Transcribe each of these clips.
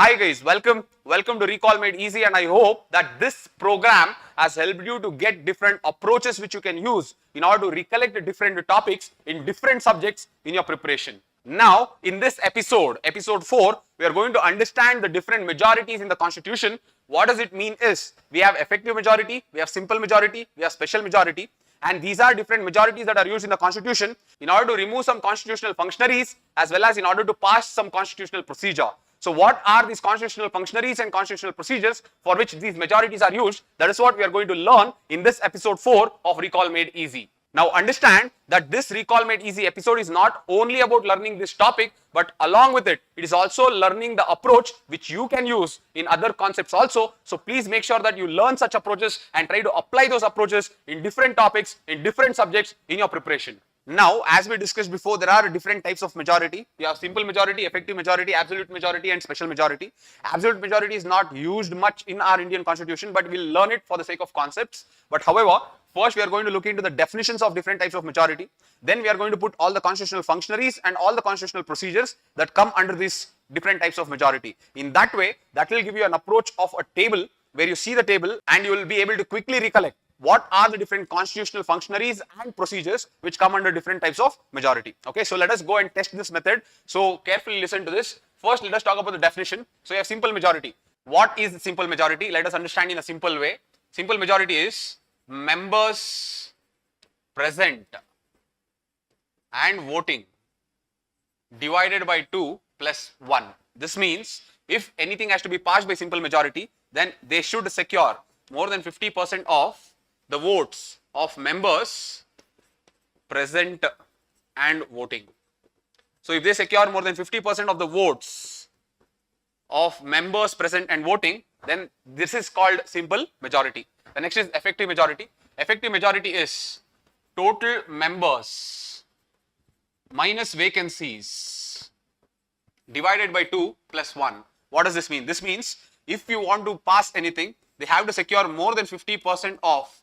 Hi guys, welcome to Recall Made Easy, and I hope that this program has helped you to get different approaches which you can use in order to recollect different topics in different subjects in your preparation. Now, in this episode 4, we are going to understand the different majorities in the constitution. What does it mean is, we have effective majority, we have simple majority, we have special majority, and these are different majorities that are used in the constitution in order to remove some constitutional functionaries as well as in order to pass some constitutional procedure. So what are these constitutional functionaries and constitutional procedures for which these majorities are used? That is what we are going to learn in this episode 4 of Recall Made Easy. Now understand that this Recall Made Easy episode is not only about learning this topic, but along with it, it is also learning the approach which you can use in other concepts also. So please make sure that you learn such approaches and try to apply those approaches in different topics, in different subjects in your preparation. Now, as we discussed before, there are different types of majority. You have simple majority, effective majority, absolute majority, and special majority. Absolute majority is not used much in our Indian constitution, but we'll learn it for the sake of concepts. But however, first we are going to look into the definitions of different types of majority. Then we are going to put all the constitutional functionaries and all the constitutional procedures that come under these different types of majority. In that way, that will give you an approach of a table where you see the table and you will be able to quickly recollect what are the different constitutional functionaries and procedures which come under different types of majority. Okay, so let us go and test this method. So carefully listen to this. First, let us talk about the definition. So you have simple majority. What is simple majority? Let us understand in a simple way. Simple majority is members present and voting divided by 2 plus 1. This means if anything has to be passed by simple majority, then they should secure more than 50% of the votes of members present and voting. So if they secure more than 50% of the votes of members present and voting, then this is called simple majority. The next is effective majority. Effective majority is total members minus vacancies divided by 2 plus 1. What does this mean? This means if you want to pass anything, they have to secure more than 50% of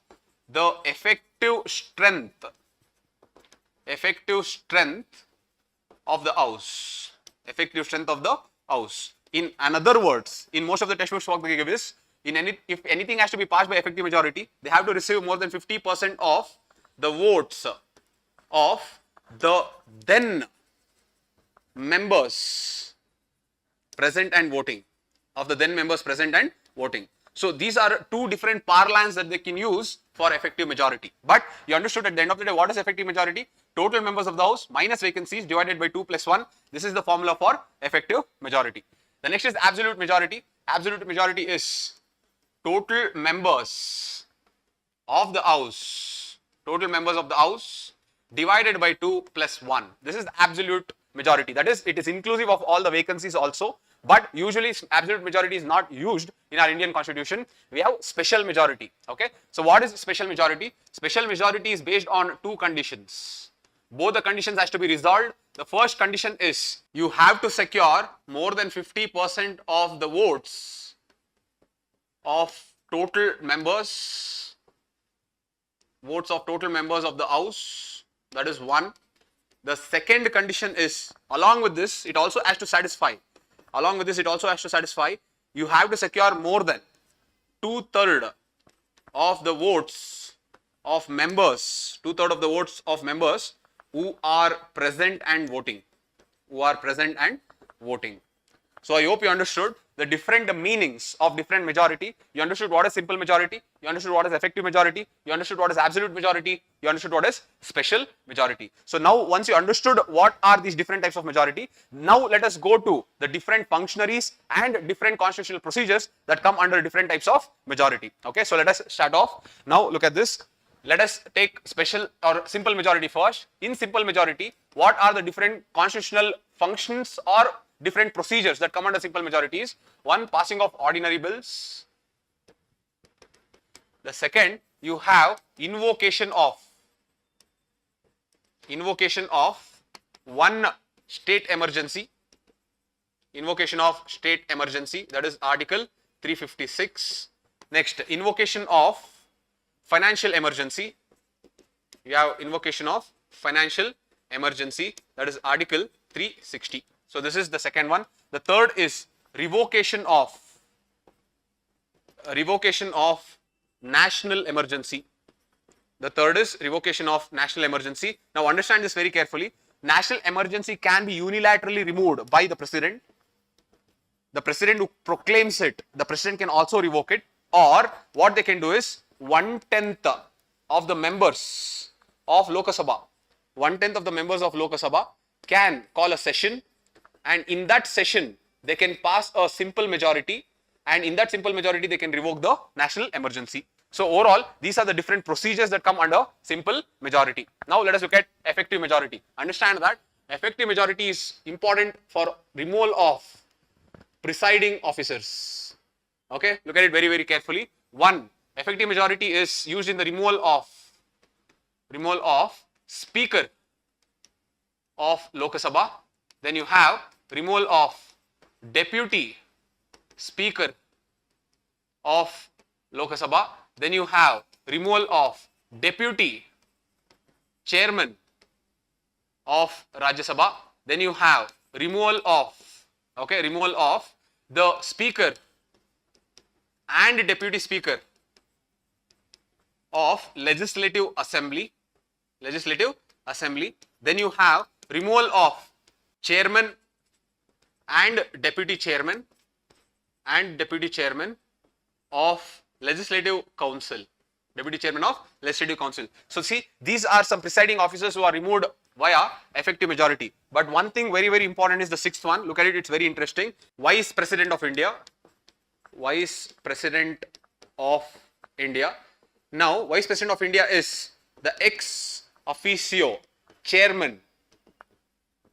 the effective strength of the house. Effective strength of the house. In other words, in most of the textbooks what they give is, if anything has to be passed by effective majority, they have to receive more than 50% of the votes of the then members present and voting. So these are two different parlance that they can use for effective majority. But you understood at the end of the day, what is effective majority? Total members of the house minus vacancies divided by 2 plus 1. This is the formula for effective majority. The next is absolute majority. Absolute majority is total members of the house divided by 2 plus 1. This is absolute majority. That is, it is inclusive of all the vacancies also. But usually absolute majority is not used in our Indian constitution. We have special majority. Okay. So what is special majority? Special majority is based on two conditions. Both the conditions has to be resolved. The first condition is you have to secure more than 50% of the votes of total members of the house. That is one. The second condition is, along with this, it also has to satisfy. You have to secure more than 2/3 of the votes of members, who are present and voting. So I hope you understood the different meanings of different majority. You understood what is simple majority, you understood what is effective majority, you understood what is absolute majority, you understood what is special majority. So now once you understood what are these different types of majority, now let us go to the different functionaries and different constitutional procedures that come under different types of majority. Okay, so let us start off. Now look at this. Let us take special or simple majority first. In simple majority, what are the different constitutional functions or different procedures that come under simple majorities? One, passing of ordinary bills. The second, you have invocation of one state emergency. That is Article 356. Next, invocation of financial emergency. You have invocation of financial emergency. That is Article 360. So this is the second one. The third is revocation of national emergency. The third is revocation of national emergency. Now understand this very carefully. National emergency can be unilaterally removed by the president. The president who proclaims it, the president can also revoke it, or what they can do is 1/10 of the members of Lok Sabha, 1/10 of the members of Lok Sabha can call a session, and in that session they can pass a simple majority, and in that simple majority they can revoke the national emergency. So overall, these are the different procedures that come under simple majority. Now let us look at effective majority. Understand that effective majority is important for removal of presiding officers. Okay, look at it very, very carefully. One, effective majority is used in the removal of Speaker of Lok Sabha. Then you have removal of Deputy Speaker of Lok Sabha. Then you have removal of Deputy Chairman of Rajya Sabha. Then you have removal of the Speaker and Deputy Speaker of Legislative Assembly. Then you have removal of Chairman and Deputy Chairman of Legislative Council. So see, these are some presiding officers who are removed via effective majority. But one thing very, very important is the sixth one. Look at it, it's very interesting. Vice President of India. Now, Vice President of India is the ex officio chairman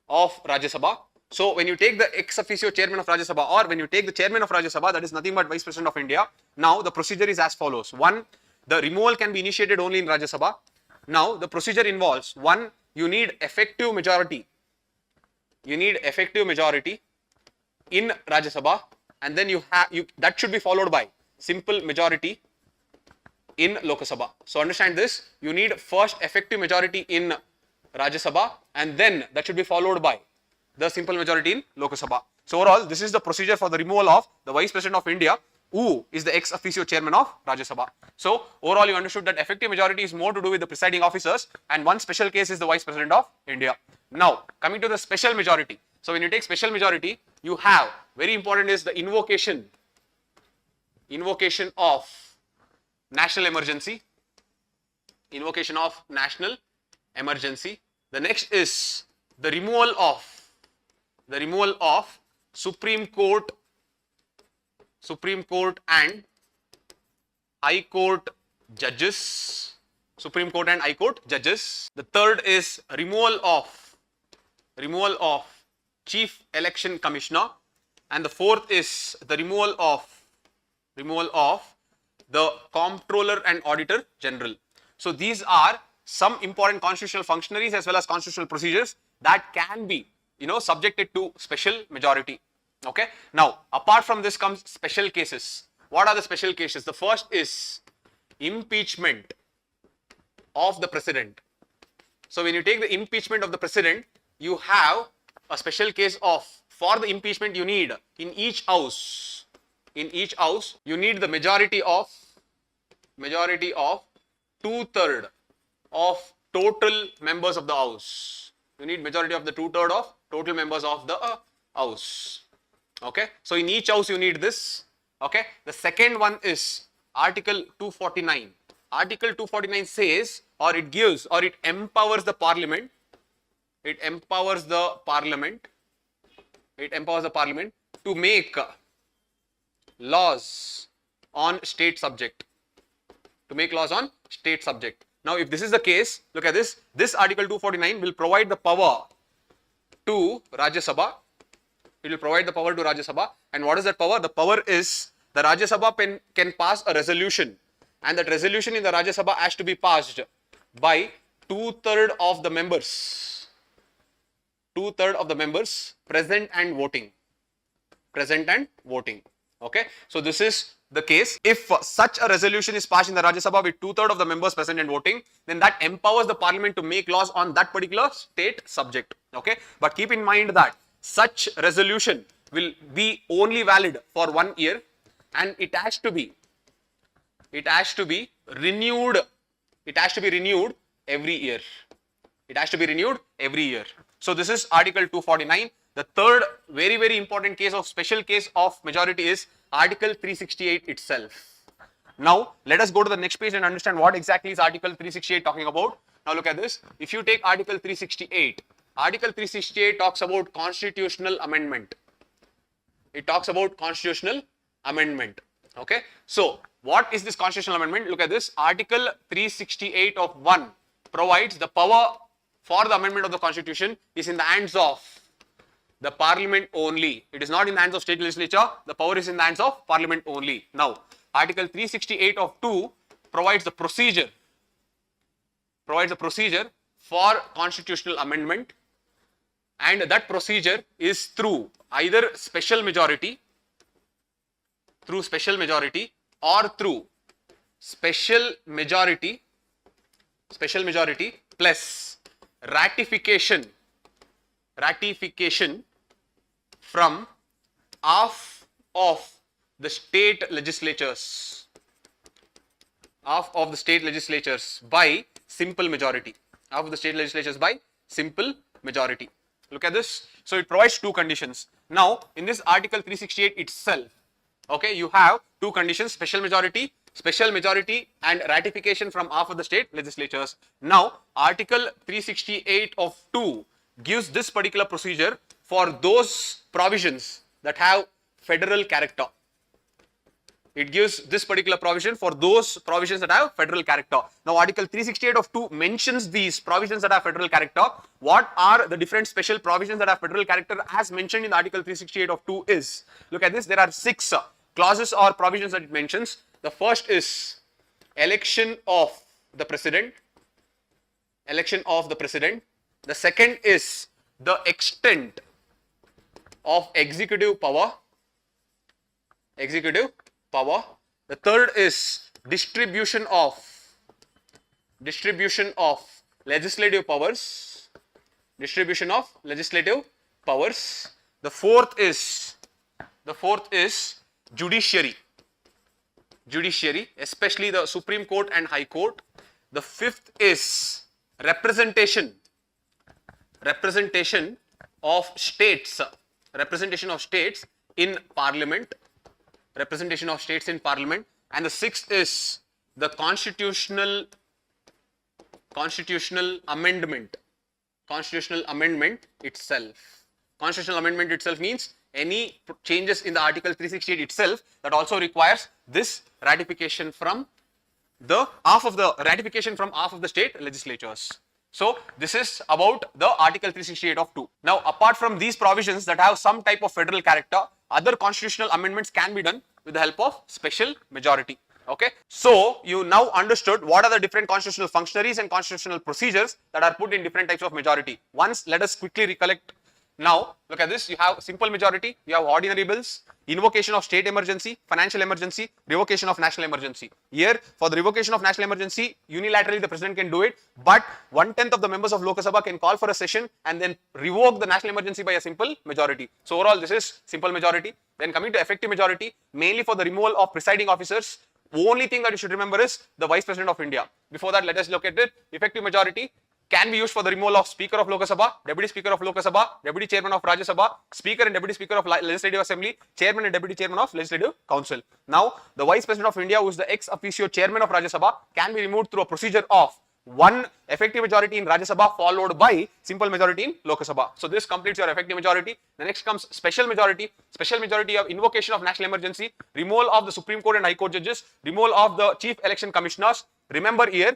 of Rajya Sabha. So when you take the ex officio chairman of Rajya Sabha, or when you take the chairman of Rajya Sabha, that is nothing but Vice President of India. Now the procedure is as follows. One, the removal can be initiated only in Rajya Sabha. Now the procedure involves, one, you need effective majority. In Rajya Sabha, and then that should be followed by simple majority in Lok Sabha. So understand this, you need first effective majority in Rajya Sabha, and then that should be followed by the simple majority in Lok Sabha. So overall, this is the procedure for the removal of the Vice President of India, who is the ex officio chairman of Rajya Sabha. So overall, you understood that effective majority is more to do with the presiding officers, and one special case is the Vice President of India. Now coming to the special majority. So when you take special majority, you have, very important is the invocation of national emergency. The next is the removal of Supreme Court and High Court judges. The third is removal of Chief Election Commissioner, and the fourth is the removal of the Comptroller and Auditor General. So these are some important constitutional functionaries as well as constitutional procedures that can be, subjected to special majority. Okay. Now, apart from this comes special cases. What are the special cases? The first is impeachment of the president. So when you take the impeachment of the president, you have a special case of, for the impeachment you need in each house you need the majority of 2/3 of total members of the house. You need majority of the 2/3 of total members of the house. Okay, so in each house you need this. Okay, the second one is Article 249. Article 249 says, or it gives, or it empowers the parliament. It empowers the parliament to make laws on state subject. Now, if this is the case, look at this. This Article 249 will provide the power to Rajya Sabha. It will provide the power to Rajya Sabha. And what is that power? The power is the Rajya Sabha can pass a resolution, and that resolution in the Rajya Sabha has to be passed by 2/3 of the members. 2/3 of the members present and voting. Okay. So this is the case. If such a resolution is passed in the Rajya Sabha with 2/3 of the members present and voting, then that empowers the parliament to make laws on that particular state subject. Okay. But keep in mind that such resolution will be only valid for 1 year, and it has to be renewed. It has to be renewed every year. It has to be renewed every year. So this is Article 249. The third very important case of special case of majority is Article 368 itself. Now let us go to the next page and understand what exactly is Article 368 talking about. Now look at this. If you take Article 368, Article 368 talks about constitutional amendment. It talks about constitutional amendment. Okay. So what is this constitutional amendment? Look at this. Article 368 of 1 provides the power for the amendment of the constitution is in the hands of the parliament only. It is not in the hands of state legislature. The power is in the hands of parliament only. Now, Article 368 of 2 provides the procedure for constitutional amendment, and that procedure is through either special majority, or through special majority plus ratification from half of the state legislatures, by simple majority. Look at this. So it provides two conditions. Now in this Article 368 itself, okay, you have two conditions: special majority and ratification from half of the state legislatures. Now Article 368 of 2 gives this particular procedure for those provisions that have federal character. It gives this particular provision for those provisions that have federal character. Now Article 368 of 2 mentions these provisions that have federal character. What are the different special provisions that have federal character as mentioned in Article 368 of 2 is, look at this, there are 6 clauses or provisions that it mentions. The first is election of the president. The second is the extent of executive power. The third is distribution of legislative powers. The fourth is judiciary, especially the Supreme Court and High Court. The fifth is representation of states in parliament. And the sixth is the constitutional amendment itself. Constitutional amendment itself means any changes in the Article 368 itself that also requires this ratification from half of the state legislatures. So this is about the Article 368 of 2. Now apart from these provisions that have some type of federal character, other constitutional amendments can be done with the help of special majority. Okay, so you now understood what are the different constitutional functionaries and constitutional procedures that are put in different types of majority. Once, let us quickly recollect. Now look at this. You have simple majority, you have ordinary bills, invocation of state emergency, financial emergency, revocation of national emergency. Here for the revocation of national emergency, unilaterally the president can do it, but 1/10 of the members of Lok Sabha can call for a session and then revoke the national emergency by a simple majority. So overall this is simple majority. Then coming to effective majority, mainly for the removal of presiding officers. Only thing that you should remember is the Vice President of India. Before that, let us look at it. Effective majority can be used for the removal of Speaker of Lok Sabha, Deputy Speaker of Lok Sabha, Deputy Chairman of Rajya Sabha, Speaker and Deputy Speaker of Legislative Assembly, Chairman and Deputy Chairman of Legislative Council. Now, the Vice President of India, who is the ex officio Chairman of Rajya Sabha, can be removed through a procedure of one effective majority in Rajya Sabha followed by simple majority in Lok Sabha. So this completes your effective majority. The next comes special majority. Special majority of invocation of national emergency, removal of the Supreme Court and High Court judges, removal of the Chief Election Commissioners. Remember here,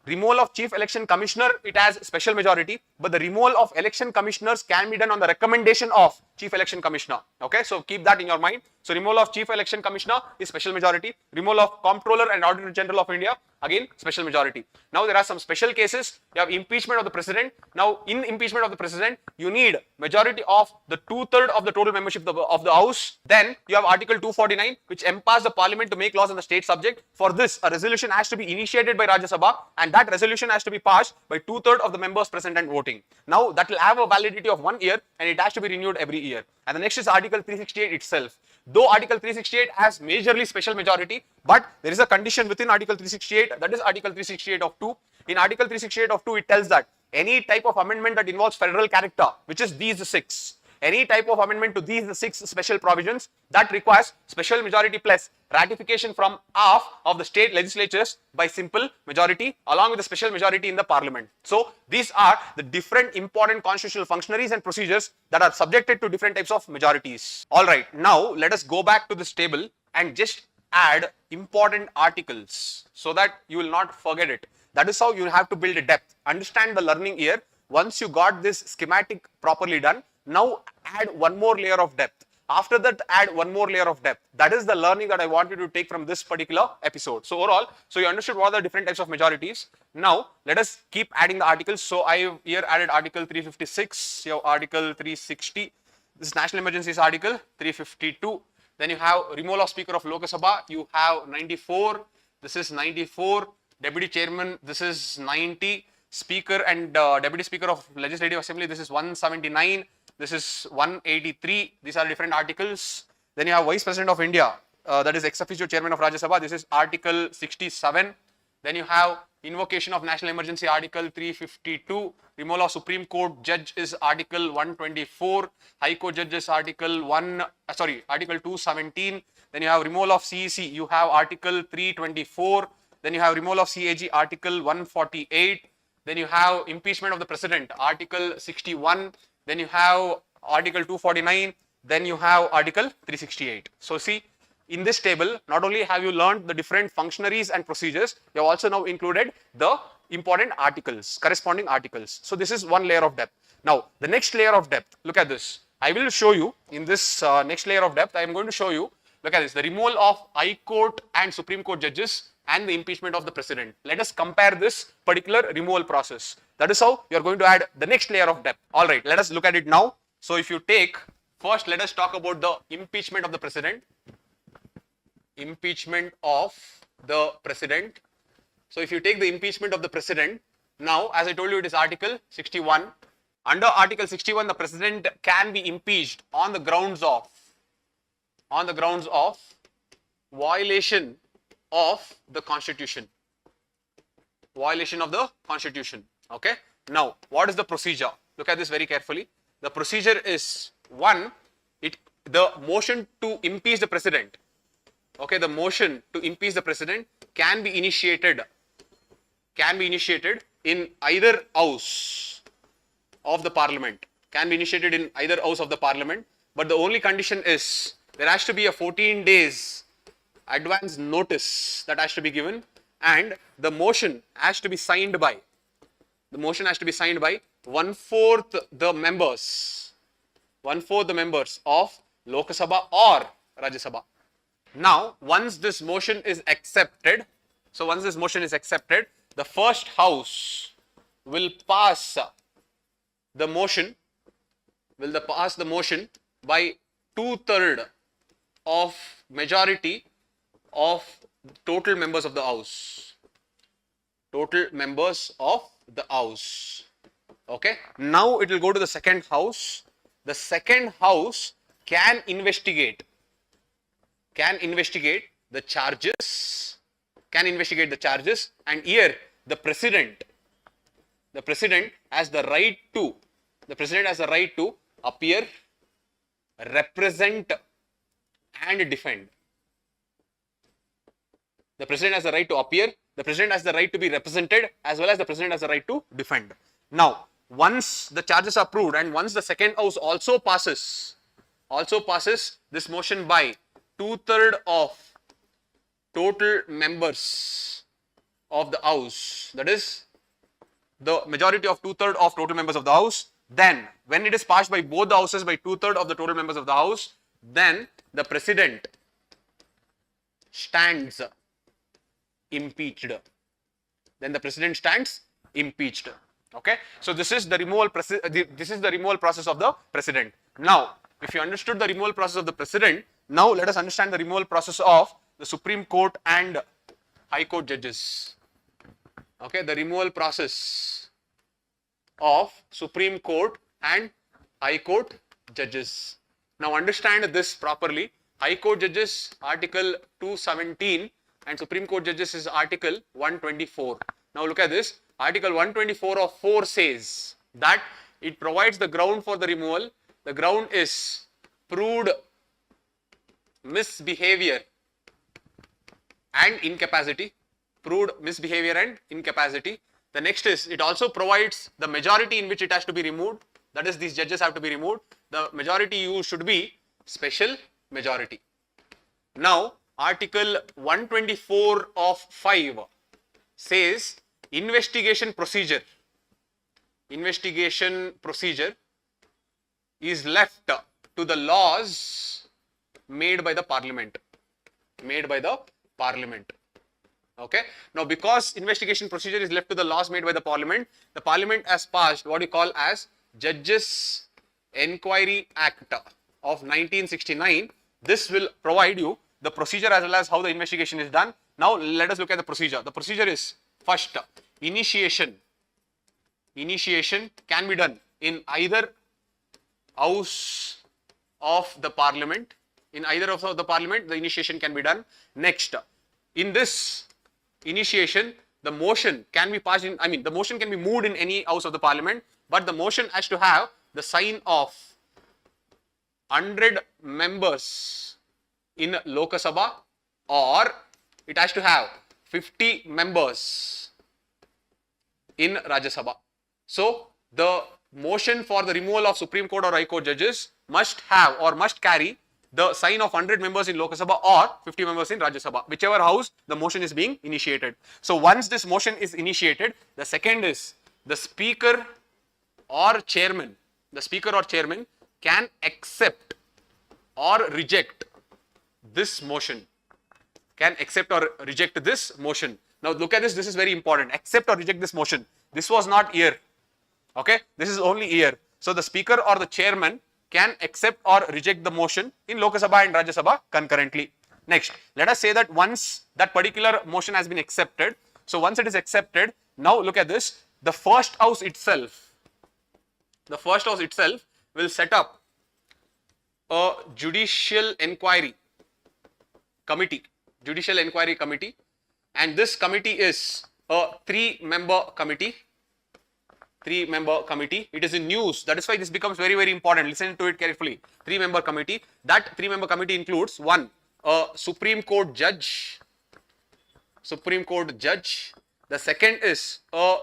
removal of Chief Election Commissioner, it has special majority, but the removal of election commissioners can be done on the recommendation of Chief Election Commissioner. Okay, so keep that in your mind. So removal of Chief Election Commissioner is special majority. Removal of Comptroller and Auditor General of India, again special majority. Now there are some special cases. You have impeachment of the president. Now in impeachment of the president, you need majority of the 2/3 of the total membership of the House. Then you have Article 249, which empowers the Parliament to make laws on the state subject. For this, a resolution has to be initiated by Rajya Sabha, and that resolution has to be passed by 2/3 of the members present and voting. thing. Now that will have a validity of 1 year and it has to be renewed every year. And the next is Article 368 itself. Though Article 368 has majorly special majority, but there is a condition within Article 368, that is Article 368 of 2. In Article 368 of 2, it tells that any type of amendment that involves federal character, which is these 6, any type of amendment to these 6 special provisions that requires special majority plus ratification from half of the state legislatures by simple majority along with the special majority in the parliament. So these are the different important constitutional functionaries and procedures that are subjected to different types of majorities. Alright, now let us go back to this table and just add important articles so that you will not forget it. That is how you have to build a depth. Understand the learning here. Once you got this schematic properly done, now add one more layer of depth. After that, add one more layer of depth. That is the learning that I want you to take from this particular episode. So overall, so you understood what are the different types of majorities. Now let us keep adding the articles. So I have here added Article 356, you have Article 360. This National Emergency is Article 352. Then you have removal of Speaker of Lok Sabha. You have 94. This is 94. Deputy Chairman. This is 90. Speaker and Deputy Speaker of Legislative Assembly. This is 179. This is 183. These are different articles. Then you have Vice President of India, that is ex officio Chairman of Rajya Sabha. This is Article 67. Then you have invocation of national emergency, Article 352. Removal of Supreme Court judge is Article 124. High Court judge is Article 217. Then you have removal of CEC. You have Article 324. Then you have removal of CAG, Article 148. Then you have impeachment of the President, Article 61. Then you have Article 249. Then you have Article 368. So see, in this table, not only have you learned the different functionaries and procedures, you have also now included the important articles, corresponding articles. So this is one layer of depth. Now, the next layer of depth, look at this. I will show you in this next layer of depth, I am going to show you, look at this, the removal of High Court and Supreme Court judges and the impeachment of the President. Let us compare this particular removal process. That is how you are going to add the next layer of depth. Alright, let us look at it now. So if you take, first let us talk about the impeachment of the President. Impeachment of the President. So if you take the impeachment of the President, now as I told you it is Article 61. Under Article 61, the President can be impeached on the grounds of violation of the Constitution. Violation of the Constitution. Okay. Now, what is the procedure? Look at this very carefully. The procedure is one, the motion to impeach the President. Okay, the motion to impeach the President can be initiated in either house of the Parliament. Can be initiated in either house of the Parliament. But the only condition is there has to be a 14 days advance notice that has to be given, and the motion has to be signed by one-fourth the members of Lok Sabha or Rajya Sabha. Now, once this motion is accepted, the first house will pass the motion by 2/3 of majority of total members of the house. Okay. Now it will go to the second house. The second house can investigate the charges. And here the president has the right to appear, represent and defend. The President has the right to appear, the President has the right to be represented, as well as the President has the right to defend. Now, once the charges are proved and once the second house also passes this motion by 2/3 of total members of the house, that is the majority of 2/3 of total members of the house, then when it is passed by both the houses by 2/3 of the total members of the house, then the President stands impeached. Okay. So this is the removal process of the President. Now, if you understood the removal process of the President, now let us understand the removal process of the Supreme Court and High Court judges. Okay, the removal process of Supreme Court and High Court judges. Now understand this properly. High Court judges Article 217 and Supreme Court judges is Article 124. Now look at this. Article 124 of 4 says that it provides the ground for the removal. The ground is proved misbehavior and incapacity. Proved misbehavior and incapacity. The next is, it also provides the majority in which it has to be removed. That is, these judges have to be removed. The majority used should be special majority. Now, Article 124 of 5 says investigation procedure. Investigation procedure is left to the laws made by the parliament. Made by the parliament. Okay. Now, because investigation procedure is left to the laws made by the parliament has passed what you call as Judges Enquiry Act of 1969. This will provide you the procedure as well as how the investigation is done. Now, let us look at the procedure. The procedure is, first, initiation. Initiation can be done in either house of the parliament. In either of the parliament, the initiation can be done. Next, in this initiation, the motion can be passed in, the motion can be moved in any house of the parliament, but the motion has to have the sign of 100 members in Lok Sabha, or it has to have 50 members in Rajya Sabha. So, the motion for the removal of Supreme Court or High Court judges must have or must carry the sign of 100 members in Lok Sabha or 50 members in Rajya Sabha, whichever house the motion is being initiated. So, once this motion is initiated, the second is the speaker or chairman. The speaker or chairman can accept or reject this motion. Can accept or reject this motion. Now, look at this. This is very important. Accept or reject this motion. This was not here. Okay. This is only here. So, the speaker or the chairman can accept or reject the motion in Lok Sabha and Rajya Sabha concurrently. Next, let us say that once that particular motion has been accepted, so once it is accepted, now look at this, the first house itself will set up a judicial inquiry committee, and this committee is a 3-member committee. It is in news. That is why this becomes very, very important. Listen to it carefully. 3-member committee. That 3-member committee includes, one, a Supreme Court judge. The second is a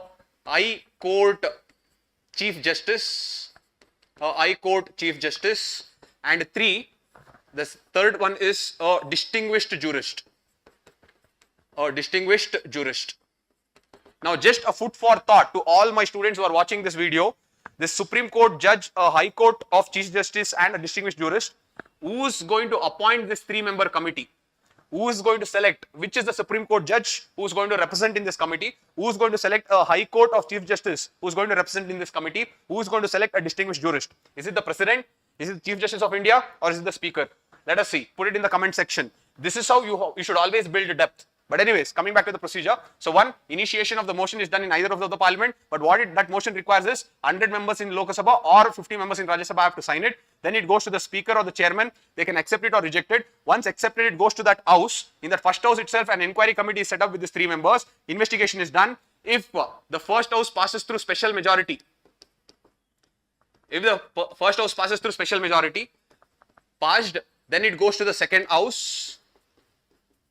High Court Chief Justice. And 3, the third one is a distinguished jurist. Now, just a food for thought to all my students who are watching this video. This Supreme Court judge, a High Court of Chief Justice and a distinguished jurist, who is going to appoint this 3-member committee? Who is going to select which is the Supreme Court judge who is going to represent in this committee? Who is going to select a High Court of Chief Justice who is going to represent in this committee? Who is going to select a distinguished jurist? Is it the President? Is it the Chief Justice of India? Or is it the Speaker? Let us see. Put it in the comment section. This is how you should always build depth. But anyways, coming back to the procedure. So, one, initiation of the motion is done in either of the parliament, but that motion requires is 100 members in Lok Sabha or 50 members in Rajya Sabha have to sign it. Then it goes to the speaker or the chairman. They can accept it or reject it. Once accepted, it goes to that house. In that first house itself, an inquiry committee is set up with these 3 members. Investigation is done. If the first house passes through special majority, passed, then it goes to the second house.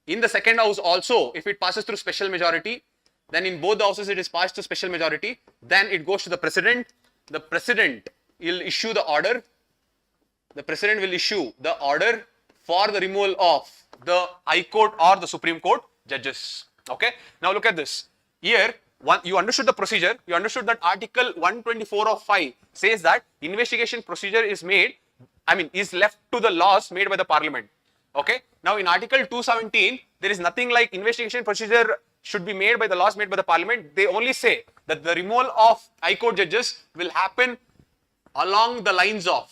In the second house also, if it passes through special majority, then in both the houses it is passed to special majority. Then it goes to the President. The President will issue the order. For the removal of the High Court or the Supreme Court judges. Okay. Now look at this. Here, you understood the procedure. You understood that Article 124 of 5 says that investigation procedure is left to the laws made by the Parliament. Okay. Now, in Article 217, there is nothing like investigation procedure should be made by the laws made by the Parliament. They only say that the removal of High Court judges will happen along the lines of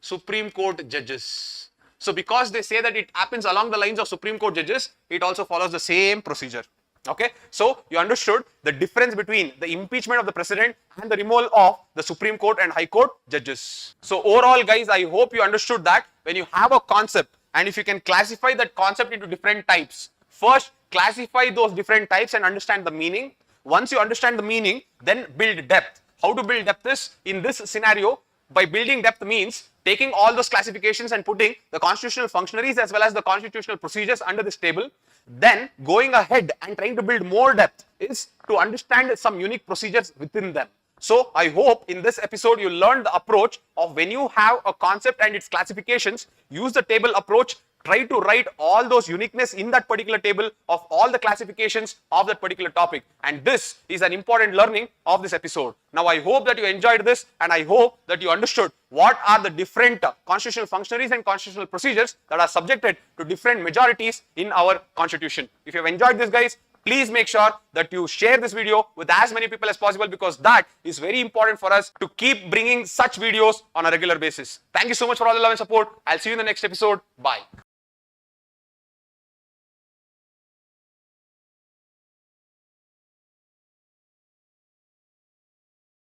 Supreme Court judges. So, because they say that it happens along the lines of Supreme Court judges, it also follows the same procedure. Okay, so you understood the difference between the impeachment of the president and the removal of the Supreme Court and High Court judges. So overall, guys, I hope you understood that when you have a concept and if you can classify that concept into different types, first classify those different types and understand the meaning. Once you understand the meaning, then build depth. How to build depth is, in this scenario, by building depth means taking all those classifications and putting the constitutional functionaries as well as the constitutional procedures under this table. Then going ahead and trying to build more depth is to understand some unique procedures within them. So I hope in this episode you learned the approach of when you have a concept and its classifications, use the table approach. Try to write all those uniqueness in that particular table of all the classifications of that particular topic. And this is an important learning of this episode. Now, I hope that you enjoyed this and I hope that you understood what are the different constitutional functionaries and constitutional procedures that are subjected to different majorities in our constitution. If you have enjoyed this, guys, please make sure that you share this video with as many people as possible because that is very important for us to keep bringing such videos on a regular basis. Thank you so much for all the love and support. I'll see you in the next episode. Bye.